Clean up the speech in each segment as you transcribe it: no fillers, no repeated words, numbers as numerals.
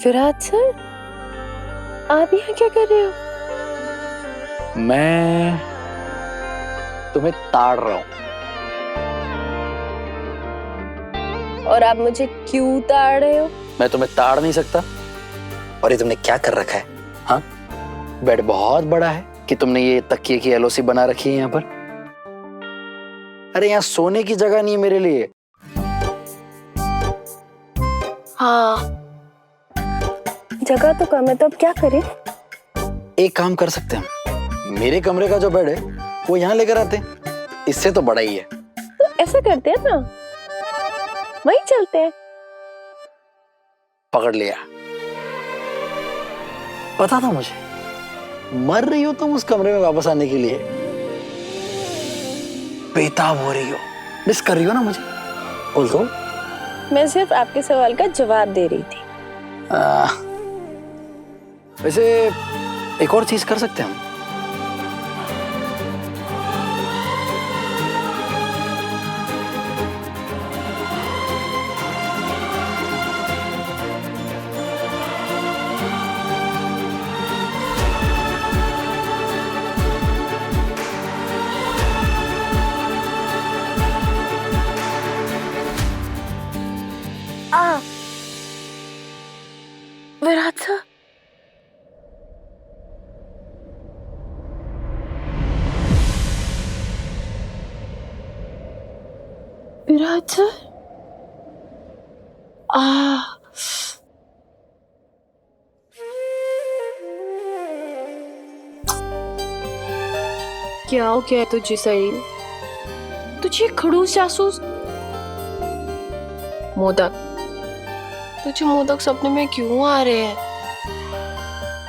Virat sir, आप यहाँ क्या कर रहे हो? मैं तुम्हें ताड़ रहा हूँ। और आप मुझे क्यों ताड़ रहे हो? मैं तुम्हें ताड़ नहीं सकता। और ये तुमने क्या कर रखा है? हाँ, बेड बहुत बड़ा है कि तुमने ये तकिए की एलओसी बना रखी है यहाँ पर। अरे यहाँ सोने की जगह नहीं है मेरे लिए। हाँ, जगह तो कम है, तो अब क्या करें? एक काम कर सकते हैं, मेरे कमरे का जो बेड है वो यहाँ लेकर आते हैं, इससे तो बड़ा ही है। तो ऐसा करते हैं ना, वहीं चलते हैं। पकड़ लिया। पता था मुझे, मर रही हो तुम उस कमरे में वापस आने के लिए, बेताब हो रही हो, मिस कर रही हो ना मुझे। बोल दो। मैं सिर्फ आपके सवाल का जवाब दे रही थी। वैसे एक और चीज कर सकते हैं हम। विराट सर, विराट सर, क्या हो गया तुझे सही? तुझे खड़ूस जासूस मोदक, तुझे मोदक सपने में क्यों आ रहे हैं?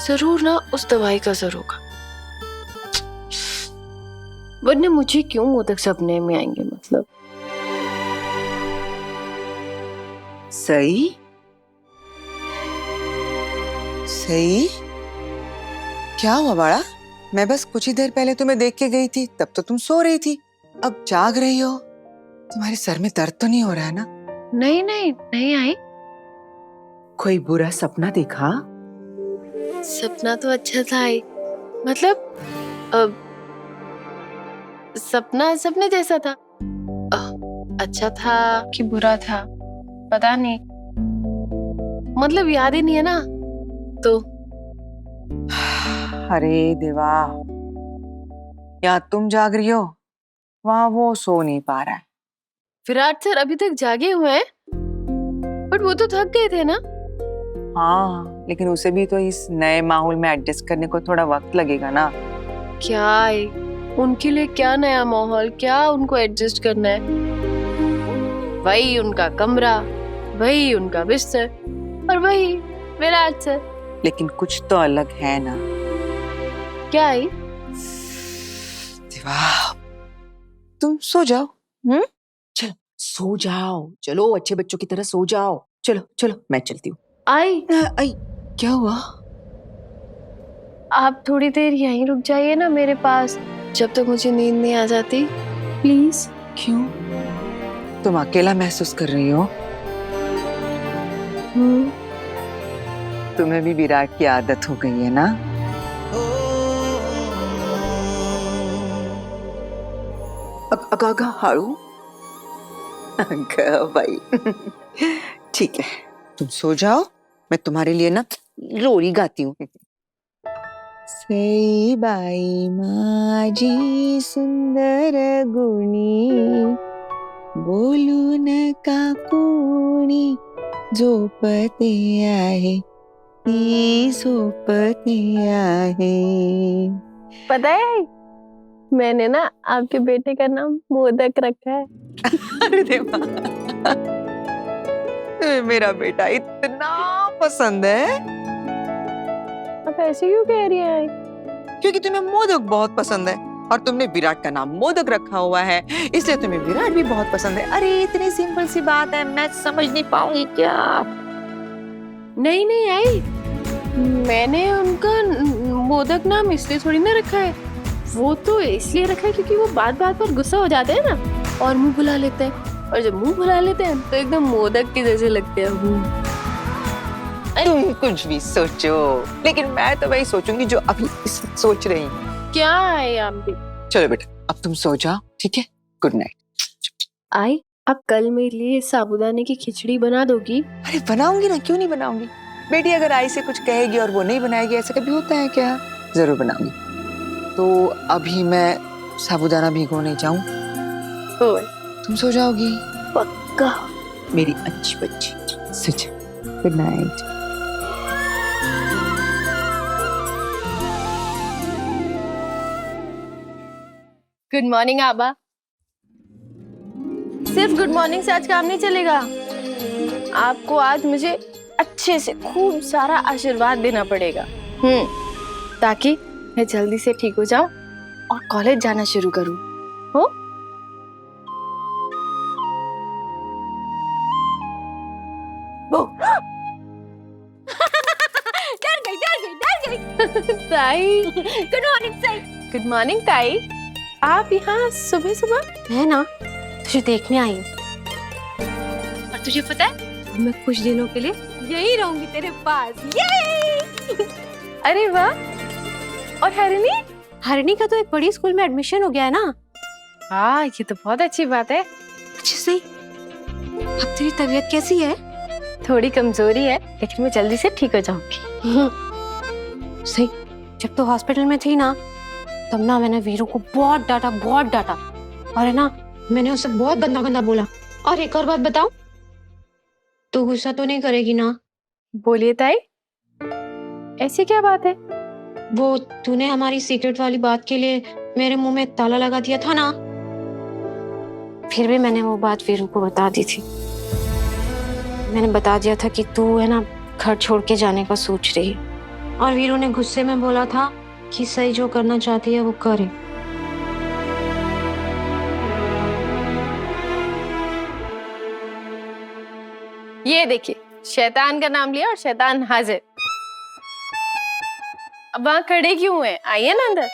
जरूर ना उस दवाई का असर होगा, वरना मुझे क्यों मोदक सपने में आएंगे? मतलब सही सही, क्या हुआ बाड़ा? मैं बस कुछ ही देर पहले तुम्हें देख के गई थी, तब तो तुम सो रही थी, अब जाग रही हो। तुम्हारे सर में दर्द तो नहीं हो रहा है ना? नहीं नहीं नहीं आई। कोई बुरा सपना देखा? सपना तो अच्छा था ही, मतलब सपना सपने जैसा था। अच्छा था कि बुरा था पता नहीं, मतलब याद ही नहीं है ना तो। अरे देवा, यहाँ तुम जाग रही हो, वहां वो सो नहीं पा रहा है। विराट सर अभी तक जागे हुए हैं, बट वो तो थक गए थे ना। हाँ, लेकिन उसे भी तो इस नए माहौल में एडजस्ट करने को थोड़ा वक्त लगेगा ना। क्या है उनके लिए, क्या नया माहौल, क्या उनको एडजस्ट करना है? वही उनका कमरा, वही उनका बिस्तर और वही विराट सर। लेकिन कुछ तो अलग है ना। क्या है? देवा, तुम सो जाओ। चलो सो जाओ, चलो अच्छे बच्चों की तरह सो जाओ। चलो चलो मैं चलती हूँ। आई, आई, क्या हुआ? आप थोड़ी देर यहीं रुक जाइए ना मेरे पास, जब तक मुझे नींद नहीं आ जाती, प्लीज। क्यों? तुम अकेला महसूस कर रही हो? तुम्हें भी विराट की आदत हो गई है ना? अगा हारू भाई। ठीक है, तुम सो जाओ, मैं तुम्हारे लिए ना लोरी गाती हूँ। सई बाई माझी सुंदर गुणी, बोलू नका कोणी, झोपते आहे ती झोपते आहे। पता है, मैंने ना आपके बेटे का नाम मोदक रखा है। अरे देवा, मेरा बेटा इतना पसंद है। आप ऐसे क्यों कह रही हैं? क्योंकि तुम्हें मोदक बहुत पसंद है और तुमने विराट का नाम मोदक रखा हुआ है, इसलिए तुम्हें विराट भी बहुत पसंद है। अरे इतनी सिंपल सी बात है, मैं समझ नहीं पाऊंगी क्या? नहीं नहीं आई, मैंने उनका मोदक नाम इसलिए थोड़ी ना रखा है, वो तो इसलिए रखा है क्योंकि वो बात बात पर गुस्सा हो जाते हैं ना और मुंह भुला लेते हैं, और जब मुंह भुला लेते हैं तो एकदम मोदक के जैसे लगते हैं। तुम कुछ भी सोचो, लेकिन मैं तो वही सोचूंगी जो अभी इस वक्त सोच रही हूँ। क्या है आप भी? चलो बेटा, अब तुम सो जाओ, ठीक है? Good night. आई, आप कल मेरे लिए साबूदाने की खिचड़ी बना दोगी? अरे बनाऊंगी ना, क्यों नहीं बनाऊंगी। बेटी अगर आई से कुछ कहेगी और वो नहीं बनाएगी, ऐसा कभी होता है क्या? जरूर बनाऊंगी। तो अभी मैं साबूदाना भिगोने जाऊं? ओए, तुम सो जाओगी? पक्का? मेरी अच्छी बच्ची, सो जा। Good night. गुड मॉर्निंग आबा। सिर्फ गुड मॉर्निंग से आज काम नहीं चलेगा। आपको आज मुझे अच्छे से खूब सारा आशीर्वाद देना पड़ेगा, ताकि मैं जल्दी से ठीक हो जाऊं और कॉलेज जाना शुरू करूं। हो? डर गई। ताई, गुड मॉर्निंग ताई। गुड मॉर्निंग ताई। आप यहाँ सुबह सुबह? है ना, तुझे देखने आई हूँ। और तुझे पता है, मैं कुछ दिनों के लिए यही रहूंगी तेरे पास। ये अरे वाह। और हरिणी? हरिणी का तो एक बड़ी स्कूल में एडमिशन हो गया है ना। हाँ, ये तो बहुत अच्छी बात है। अच्छा सही, अब तेरी तबीयत कैसी है? थोड़ी कमजोरी है, लेकिन मैं जल्दी से ठीक हो जाऊंगी। सही, जब तो हॉस्पिटल में थी ना, तब ना मैंने वीरू को बहुत डांटा। और है ना, मैंने उसे बहुत गंदा गंदा बोला। और एक और बात बताऊं, तू गुस्सा तो नहीं करेगी ना? बोलिए ताई, ऐसी क्या बात है? वो तूने हमारी सीक्रेट वाली बात के लिए मेरे मुंह में ताला लगा दिया था ना, फिर भी मैंने वो बात वीरू को बता दी थी। मैंने बता दिया था कि तू है ना घर छोड़ के जाने का सोच रही है। और वीरू ने गुस्से में बोला था कि सही जो करना चाहती है वो करे। ये देखिए, शैतान का नाम लिया और शैतान हाजिर। अब वहां खड़े क्यों हैं? आइए ना अंदर।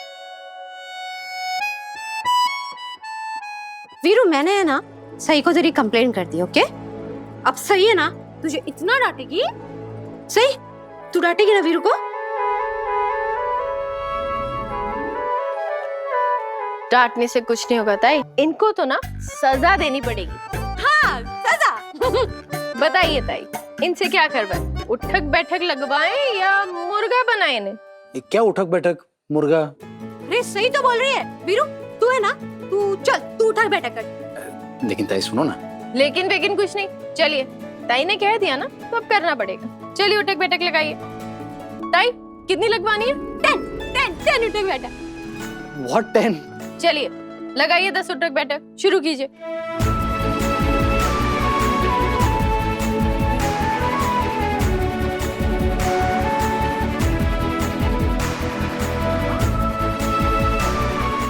वीरू, मैंने है ना सही को तेरी कंप्लेन कर दी, ओके? अब सही है ना, तुझे इतना डांटेगी? सही, तू डांटेगी ना वीरू को? डांटने से कुछ नहीं होगा ताई, इनको तो ना सजा देनी पड़ेगी। हाँ, सजा। बताइए ताई, इनसे क्या करवाएं? उठक बैठक लगवाएं या मुर्गा बनाएं इन्हें? ये क्या उठक बैठक मुर्गा? अरे सही तो बोल रही है वीरू, तू है ना, तू चल, तू उठक बैठक कर। लेकिन ताई सुनो ना। लेकिन कुछ नहीं, चलिए, ताई ने कह दिया ना तो अब करना पड़ेगा। चलिए उठक बैठक लगाइए। ताई, कितनी लगवानी है? 10 उठक बैठक। What 10? चलिए लगाइए 10 उठक बैठक, शुरू कीजिए।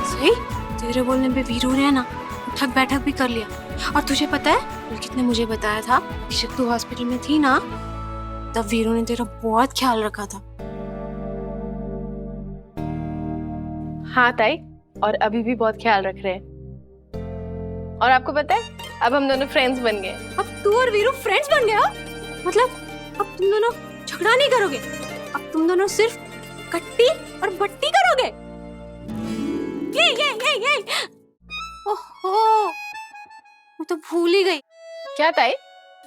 सही, तेरे बोलने पे वीरू ने ना उठक बैठक भी कर लिया। और तुझे पता है पुलकित ने मुझे बताया था कि जब तू हॉस्पिटल में थी ना, तब वीरू ने तेरा बहुत ख्याल रखा था। हाँ ताई, और अभी भी बहुत ख्याल रख रहे हैं। और आपको पता है, अब हम दोनों फ्रेंड्स बन गए। अब तू और वीरू फ्रेंड्स बन गए हो? मतलब अब तुम दोनों झगड़ा नहीं करोगे, अब तुम दोनों सिर्फ कट्टी और बट्टी करोगे। ये ओहो, मैं तो भूल ही गई। क्या ताई?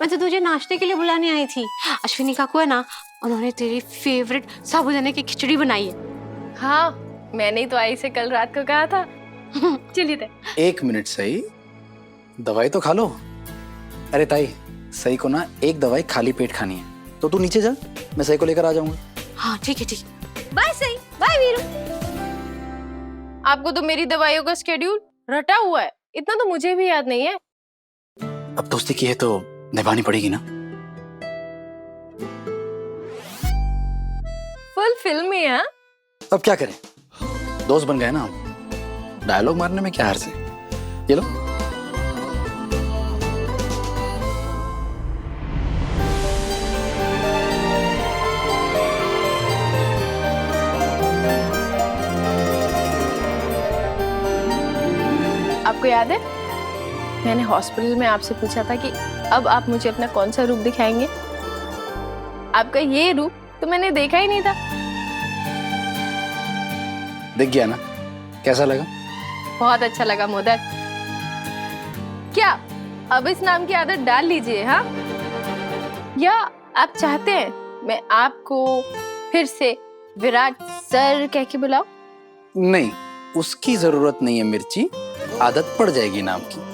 मैं तो तुझे नाश्ते के लिए बुलाने आई थी। अश्विनी काकू है ना, उन्होंने तेरी फेवरेट साबूदाने की खिचड़ी बनाई है। हाँ, मैंने तो आई से कल रात को कहा था। चलिए ताई। 1 मिनट सही, दवाई तो खा लो। अरे ताई, सही को ना एक दवाई खाली पेट खानी है, तो तू नीचे जा, मैं सही को लेकर आ जाऊंगा। हाँ ठीक है, ठीक। बाय सही, बाय वीरू। आपको तो मेरी दवाइयों का शेड्यूल रटा हुआ है, इतना तो मुझे भी याद नहीं है। अब दोस्ती की है तो निभानी पड़ेगी ना। फुल फिल्म है। हाँ? अब क्या करें, दोस्त बन गए ना हम। डायलॉग मारने में क्या हर्ज है। ये लो। आपको याद है, मैंने हॉस्पिटल में आपसे पूछा था कि अब आप मुझे अपना कौन सा रूप दिखाएंगे? आपका ये रूप तो मैंने देखा ही नहीं था। दिख गया ना, कैसा लगा? बहुत अच्छा लगा मोदक। क्या अब इस नाम की आदत डाल लीजिए, हाँ? या आप चाहते हैं मैं आपको फिर से विराट सर कह के बुलाऊं? नहीं, उसकी जरूरत नहीं है मिर्ची, आदत पड़ जाएगी नाम की।